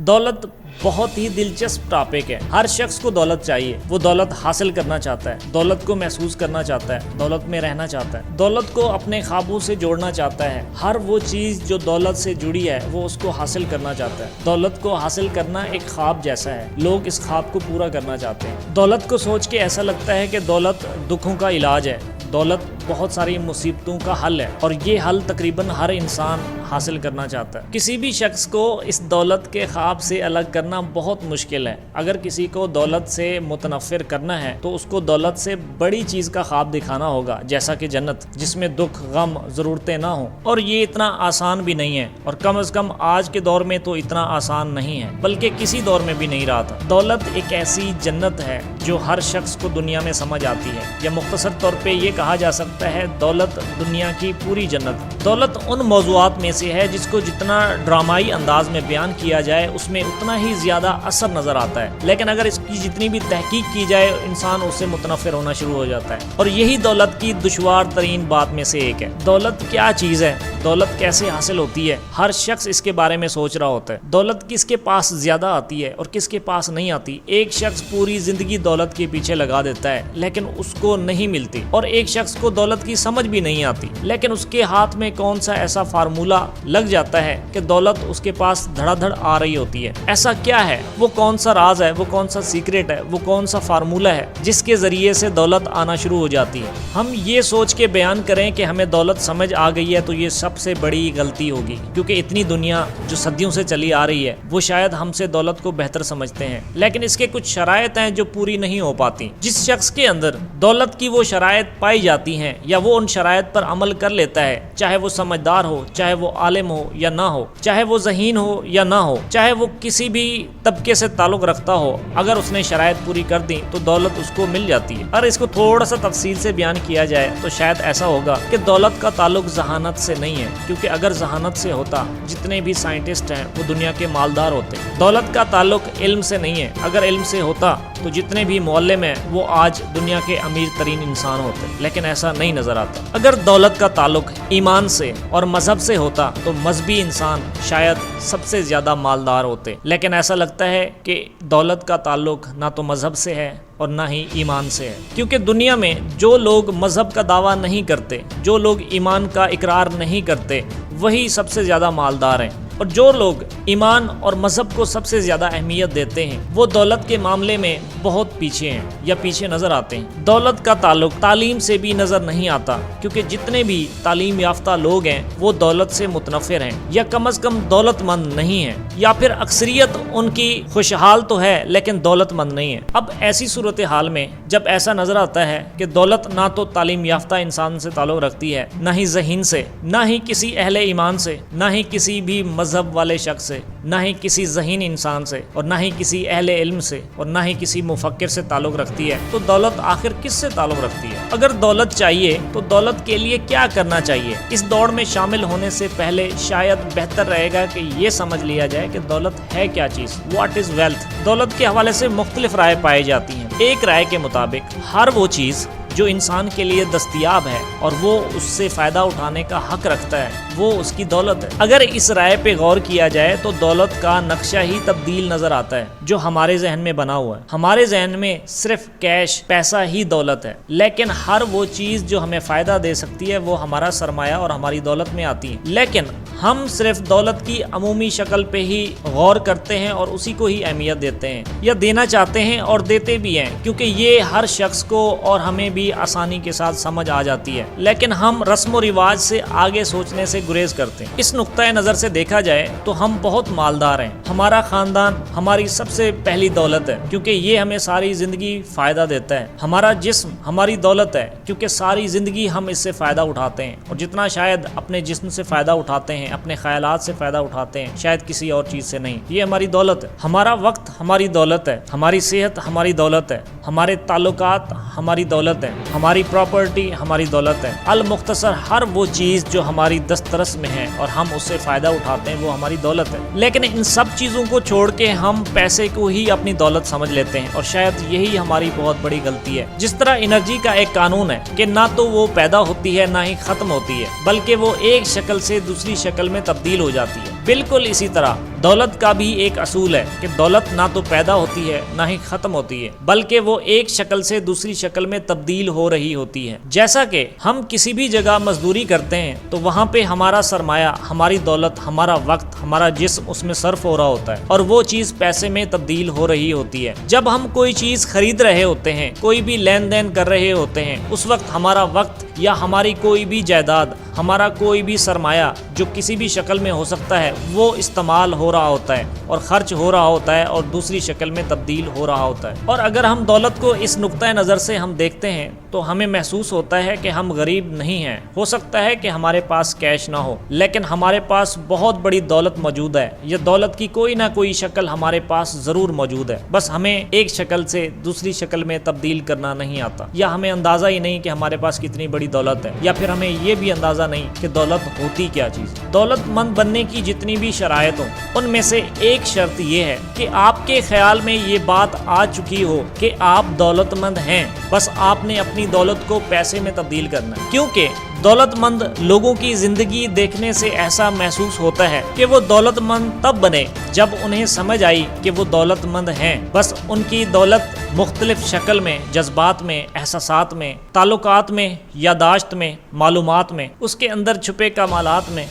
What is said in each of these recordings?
دولت بہت ہی دلچسپ ٹاپک ہے۔ ہر شخص کو دولت چاہیے، وہ دولت حاصل کرنا چاہتا ہے، دولت کو محسوس کرنا چاہتا ہے، دولت میں رہنا چاہتا ہے، دولت کو اپنے خوابوں سے جوڑنا چاہتا ہے۔ ہر وہ چیز جو دولت سے جڑی ہے وہ اس کو حاصل کرنا چاہتا ہے۔ دولت کو حاصل کرنا ایک خواب جیسا ہے، لوگ اس خواب کو پورا کرنا چاہتے ہیں۔ دولت کو سوچ کے ایسا لگتا ہے کہ دولت دکھوں کا علاج ہے، دولت بہت ساری مصیبتوں کا حل ہے، اور یہ حل تقریباً ہر انسان حاصل کرنا چاہتا ہے۔ کسی بھی شخص کو اس دولت کے خواب سے الگ کرنا بہت مشکل ہے۔ اگر کسی کو دولت سے متنفر کرنا ہے تو اس کو دولت سے بڑی چیز کا خواب دکھانا ہوگا، جیسا کہ جنت، جس میں دکھ، غم، ضرورتیں نہ ہوں۔ اور یہ اتنا آسان بھی نہیں ہے، اور کم از کم آج کے دور میں تو اتنا آسان نہیں ہے، بلکہ کسی دور میں بھی نہیں رہا تھا۔ دولت ایک ایسی جنت ہے جو ہر شخص کو دنیا میں سمجھ آتی ہے، یا مختصر طور پہ یہ کہا جا سکتا ہے دولت دنیا کی پوری جنت۔ دولت ان موضوعات میں سے ہے جس کو جتنا ڈرامائی انداز میں بیان کیا جائے اس میں اتنا ہی زیادہ اثر نظر آتا ہے، لیکن اگر اس کی جتنی بھی تحقیق کی جائے انسان اس سے متنفر ہونا شروع ہو جاتا ہے۔ اور یہی دولت کی دشوار ترین بات میں سے ایک ہے۔ دولت کیا چیز ہے؟ دولت کیسے حاصل ہوتی ہے؟ ہر شخص اس کے بارے میں سوچ رہا ہوتا ہے۔ دولت کس کے پاس زیادہ آتی ہے اور کس کے پاس نہیں آتی؟ ایک شخص پوری زندگی دولت کے پیچھے لگا دیتا ہے لیکن اس کو نہیں ملتی، اور ایک شخص کو دولت کی سمجھ بھی نہیں آتی، لیکن اس کے ہاتھ میں کون سا ایسا فارمولا لگ جاتا ہے کہ دولت اس کے پاس دھڑا دھڑ آ رہی ہوتی ہے۔ ایسا کیا ہے؟ وہ کون سا راز ہے؟ وہ کون سا سیکریٹ ہے؟ وہ کون سا فارمولا ہے جس کے ذریعے سے دولت آنا شروع ہو جاتی ہے؟ ہم یہ سوچ کے بیان کریں کہ ہمیں دولت سمجھ آ گئی ہے تو یہ سب سے بڑی غلطی ہوگی، کیونکہ اتنی دنیا جو صدیوں سے چلی آ رہی ہے وہ شاید ہم سے دولت کو بہتر سمجھتے ہیں، لیکن اس کے کچھ شرائط ہیں جو پوری نہیں ہو پاتی۔ جس شخص کے اندر دولت کی وہ شرائط پائی جاتی ہیں یا وہ ان شرائط پر عمل کر لیتا ہے، چاہے وہ سمجھدار ہو، چاہے وہ عالم ہو یا نہ ہو، چاہے وہ ذہین ہو یا نہ ہو، چاہے وہ کسی بھی طبقے سے تعلق رکھتا ہو، اگر اس نے شرائط پوری کر دی تو دولت اس کو مل جاتی ہے۔ اور اس کو تھوڑا سا تفصیل سے بیان کیا جائے تو شاید ایسا ہوگا کہ دولت کا تعلق ذہانت سے نہیں ہے، کیونکہ اگر ذہانت سے ہوتا جتنے بھی سائنٹسٹ ہیں وہ دنیا کے مالدار ہوتے۔ دولت کا تعلق علم سے نہیں ہے، اگر علم سے ہوتا تو جتنے بھی معلم ہیں وہ آج دنیا کے امیر ترین انسان ہوتے، لیکن ایسا نہیں نظر آتا۔ اگر دولت کا تعلق ایمان سے اور مذہب سے ہوتا تو مذہبی انسان شاید سب سے زیادہ مالدار ہوتے، لیکن ایسا لگتا ہے کہ دولت کا تعلق نہ تو مذہب سے ہے اور نہ ہی ایمان سے ہے، کیونکہ دنیا میں جو لوگ مذہب کا دعویٰ نہیں کرتے، جو لوگ ایمان کا اقرار نہیں کرتے، وہی سب سے زیادہ مالدار ہیں، اور جو لوگ ایمان اور مذہب کو سب سے زیادہ اہمیت دیتے ہیں وہ دولت کے معاملے میں بہت پیچھے ہیں یا پیچھے نظر آتے ہیں۔ دولت کا تعلق تعلیم سے بھی نظر نہیں آتا، کیونکہ جتنے بھی تعلیم یافتہ لوگ ہیں وہ دولت سے متنفر ہیں، یا کم از کم دولت مند نہیں ہیں، یا پھر اکثریت ان کی خوشحال تو ہے لیکن دولت مند نہیں ہے۔ اب ایسی صورتحال میں جب ایسا نظر آتا ہے کہ دولت نہ تو تعلیم یافتہ انسان سے تعلق رکھتی ہے، نہ ہی ذہین سے، نہ ہی کسی اہل ایمان سے، نہ ہی کسی بھی مذہب والے شخص سے، نہ ہی کسی ذہین انسان سے، اور نہ ہی کسی اہل علم سے، اور نہ ہی کسی مفکر سے تعلق رکھتی ہے، تو دولت آخر کس سے تعلق رکھتی ہے؟ اگر دولت چاہیے تو دولت کے لیے کیا کرنا چاہیے؟ اس دوڑ میں شامل ہونے سے پہلے شاید بہتر رہے گا کہ یہ سمجھ لیا جائے کہ دولت ہے کیا چیز، واٹ از ویلتھ۔ دولت کے حوالے سے مختلف رائے پائی جاتی ہیں۔ ایک رائے کے مطابق ہر وہ چیز جو انسان کے لیے دستیاب ہے اور وہ اس سے فائدہ اٹھانے کا حق رکھتا ہے وہ اس کی دولت ہے۔ اگر اس رائے پہ غور کیا جائے تو دولت کا نقشہ ہی تبدیل نظر آتا ہے جو ہمارے ذہن میں بنا ہوا ہے۔ ہمارے ذہن میں صرف کیش، پیسہ ہی دولت ہے، لیکن ہر وہ چیز جو ہمیں فائدہ دے سکتی ہے وہ ہمارا سرمایہ اور ہماری دولت میں آتی ہے، لیکن ہم صرف دولت کی عمومی شکل پہ ہی غور کرتے ہیں اور اسی کو ہی اہمیت دیتے ہیں، یا دینا چاہتے ہیں اور دیتے بھی ہیں، کیونکہ یہ ہر شخص کو اور ہمیں بھی آسانی کے ساتھ سمجھ آ جاتی ہے، لیکن ہم رسم و رواج سے آگے سوچنے سے گریز کرتے ہیں۔ اس نقطۂ نظر سے دیکھا جائے تو ہم بہت مالدار ہیں، ہمارا خاندان ہماری سب سے پہلی دولت ہے کیونکہ یہ ہمیں ساری زندگی فائدہ دیتا ہے، ہمارا جسم ہماری دولت ہے کیونکہ ساری زندگی ہم اس سے فائدہ اٹھاتے ہیں، اور جتنا شاید اپنے جسم سے فائدہ اٹھاتے ہیں، اپنے خیالات سے فائدہ اٹھاتے ہیں، شاید کسی اور چیز سے نہیں۔ یہ ہماری دولت ہے۔ ہمارا وقت ہماری دولت ہے، ہماری صحت ہماری دولت ہے، ہمارے تعلقات ہماری دولت ہے، ہماری پراپرٹی ہماری دولت ہے۔ المختصر ہر وہ چیز جو ہماری دسترس میں ہے اور ہم اس سے فائدہ اٹھاتے ہیں وہ ہماری دولت ہے، لیکن ان سب چیزوں کو چھوڑ کے ہم پیسے کو ہی اپنی دولت سمجھ لیتے ہیں، اور شاید یہی ہماری بہت بڑی غلطی ہے۔ جس طرح انرجی کا ایک قانون ہے کہ نہ تو وہ پیدا ہوتی ہے نہ ہی ختم ہوتی ہے، بلکہ وہ ایک شکل سے دوسری شکل میں تبدیل ہو جاتی ہے۔ بالکل اسی طرح دولت کا بھی ایک اصول ہے کہ دولت نہ تو پیدا ہوتی ہے نہ ہی ختم ہوتی ہے، بلکہ وہ ایک شکل سے دوسری شکل میں تبدیل ہو رہی ہوتی ہے۔ جیسا کہ ہم کسی بھی جگہ مزدوری کرتے ہیں تو وہاں پہ ہمارا سرمایہ، ہماری دولت، ہمارا وقت، ہمارا جسم اس میں صرف ہو رہا ہوتا ہے اور وہ چیز پیسے میں تبدیل ہو رہی ہوتی ہے۔ جب ہم کوئی چیز خرید رہے ہوتے ہیں، کوئی بھی لین دین کر رہے ہوتے ہیں، اس وقت ہمارا وقت یا ہماری کوئی بھی جائیداد، ہمارا کوئی بھی سرمایہ جو کسی بھی شکل میں ہو سکتا ہے، وہ استعمال ہو رہا ہوتا ہے اور خرچ ہو رہا ہوتا ہے اور دوسری شکل میں تبدیل ہو رہا ہوتا ہے۔ اور اگر ہم دولت کو اس نقطۂ نظر سے ہم دیکھتے ہیں تو ہمیں محسوس ہوتا ہے کہ ہم غریب نہیں ہیں۔ ہو سکتا ہے کہ ہمارے پاس کیش نہ ہو، لیکن ہمارے پاس بہت بڑی دولت موجود ہے۔ یہ دولت کی کوئی نہ کوئی شکل ہمارے پاس ضرور موجود ہے، بس ہمیں ایک شکل سے دوسری شکل میں تبدیل کرنا نہیں آتا، یا ہمیں اندازہ ہی نہیں کہ ہمارے پاس کتنی بڑی دولت ہے، یا پھر ہمیں یہ بھی اندازہ نہیں کہ دولت ہوتی کیا چیز۔ دولت مند بننے کی جتنی بھی شرائط ہوں، ان میں سے ایک شرط یہ ہے کہ آپ کے خیال میں یہ بات آ چکی ہو کہ آپ دولت مند ہیں، بس آپ نے اپنی دولت کو پیسے میں تبدیل کرنا ہے۔ کیونکہ دولت مند لوگوں کی زندگی دیکھنے سے ایسا محسوس ہوتا ہے کہ وہ دولت مند تب بنے جب انہیں سمجھ آئی کہ وہ دولت مند ہیں، بس ان کی دولت مختلف شکل میں، جذبات میں، احساسات میں، تعلقات میں، یادداشت میں، معلومات میں، اس کے اندر چھپے کمالات میں،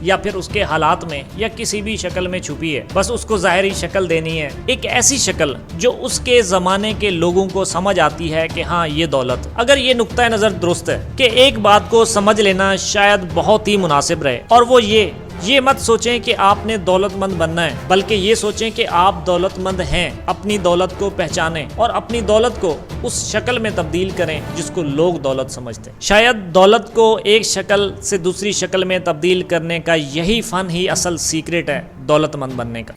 یا پھر اس کے حالات میں، یا کسی بھی شکل میں چھپی ہے۔ بس اس کو ظاہری شکل دینی ہے، ایک ایسی شکل جو اس کے زمانے کے لوگوں کو سمجھ آتی ہے کہ ہاں یہ دولت۔ اگر یہ نقطۂ نظر درست ہے کہ ایک بات کو سمجھ لینا شاید بہت ہی مناسب رہے، اور وہ یہ مت سوچیں کہ آپ نے دولت مند بننا ہے، بلکہ یہ سوچیں کہ آپ دولت مند ہیں۔ اپنی دولت کو پہچانیں اور اپنی دولت کو اس شکل میں تبدیل کریں جس کو لوگ دولت سمجھتے ہیں۔ شاید دولت کو ایک شکل سے دوسری شکل میں تبدیل کرنے کا یہی فن ہی اصل سیکرٹ ہے دولت مند بننے کا۔